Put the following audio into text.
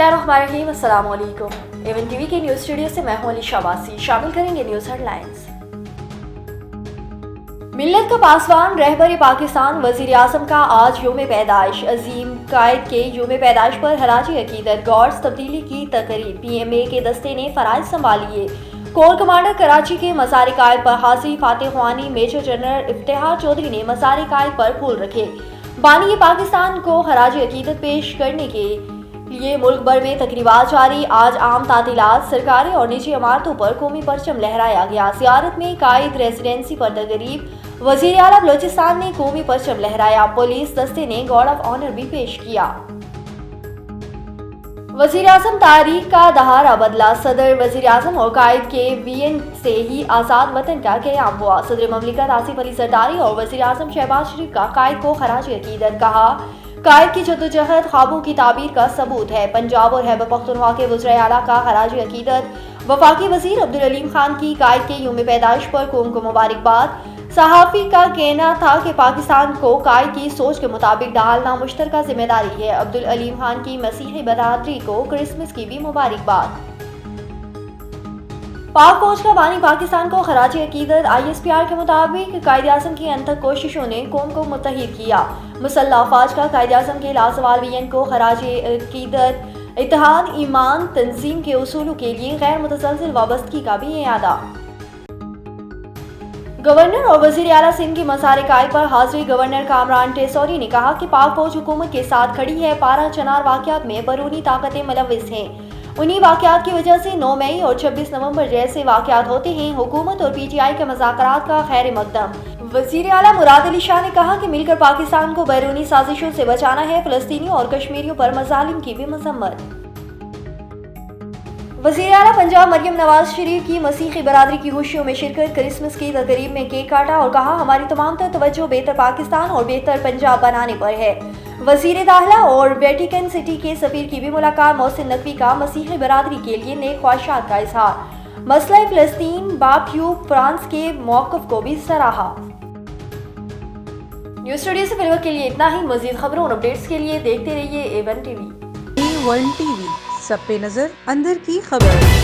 बिस्मिल्लाहिर्रहमानिर्रहीम। अस्सलाम वालेकुम। एवन टीवी के न्यूज़ स्टूडियो से मैं हूं अली शाबासी। शामिल करेंगे न्यूज़ हेडलाइंस। मिल्लत का पासवान रहबर पाकिस्तान वज़ीर आज़म का आज यौम पैदाइश। अजीम कायद के यौम पैदाइश पर हराजी अकीदत गौर्स तब्दीली की तकरीर। PMA के दस्ते ने फ़राइज़ संभालिए। कोर कमांडर कराची के मसार कायद पर हाजिरी फातिह ख्वानी। मेजर जनरल इफ्तिखार चौधरी ने मसार कायद पर फूल रखे। बानी पाकिस्तान को हराजी अकीदत पेश करने के लिए मुल्क भर में तकरीबात जारी। आज आम तातीलात, सरकारी और निजी इमारतों पर कौमी परचम लहराया गया। ज़ियारत में कायद रेजिडेंसी पर तकरीब। वज़ीर आला बलोचिस्तान ने कौमी परचम लहराया। पुलिस दस्ते ने गार्ड ऑफ ऑनर भी पेश किया। वज़ीर आज़म तारीख का दहारा बदला। सदर वज़ीर आज़म और कायद के VN से ही आज़ाद वतन का क़याम हुआ। सदर ममलिकत आसिफ अली ज़रदारी और वज़ीर आज़म शहबाज शरीफ का कायद को खराज अकीदत। कहा, कायद की जद्दोजहद ख्वाबों की ताबीर का सबूत है। पंजाब और खैबर पख्तूनख्वा के वज़ीर आला का खराज अकीदत। वफाकी वज़ीर अब्दुल अलीम खान की कायद के यौम पैदाइश पर कौम को मुबारकबाद। सहाफ़ी का कहना था कि पाकिस्तान को कायद की सोच के मुताबिक ढालना मुश्तरका जिम्मेदारी है। अब्दुल अलीम खान की मसीही बरादरी को क्रिसमस की भी मुबारकबाद। पाक फौज का बानी पाकिस्तान को खराज अकीदत। ISPR के मुताबिक कायद आज़म की अनथक कोशिशों ने कौम को मुत्तहिद किया। मुसल्लह अफवाज का कायद आज़म के लासवाल VN को खराज अकीदत। इत्तेहाद ईमान तंजीम के उसूलों के लिए गैर मुतसलसल वाबस्तगी का भी इयादा। गवर्नर और वज़ीर आला सिंध की मसार कायद पर हाजिरी। गवर्नर कामरान टेसौरी ने कहा कि पाक फौज हुकूमत के साथ खड़ी है। पारा चनार वाक़यात में बैरूनी ताकतें मुलव्विस हैं। उन्हीं वाक़यात की वजह से 9 मई और 26 नवंबर जैसे वाक़यात होते हैं। हुकूमत और PTI के मुज़ाकरात का खैर मकदम। वज़ीर आला मुराद अली शाह ने कहा कि मिलकर पाकिस्तान को बैरूनी साजिशों से बचाना है। फ़लस्तीनियों और कश्मीरियों पर मज़ालिम की भी मज़म्मत। वज़ीर आला पंजाब मरियम नवाज शरीफ की मसीही बरादरी की खुशियों में शिरकत। क्रिसमस की तकरीब में केक काटा और कहा, हमारी तमाम तवज्जो बेहतर पाकिस्तान और बेहतर पंजाब बनाने पर है। वज़ीर दाखिला और वेटिकन सिटी के सफ़ीर की भी मुलाकात। मोहसिन नकवी का मसीही बरादरी के लिए नेक ख्वाहिशात का इजहार। मसला फ़लस्तीन बावजूद फ्रांस के मौक़िफ़ को भी सराहा। न्यूज़ स्टूडियो से फिलहाल के लिए इतना ही। मज़ीद खबरों और अपडेट्स के लिए देखते रहिए A1 TV। A1 TV, सब पे नजर, अंदर की खबर।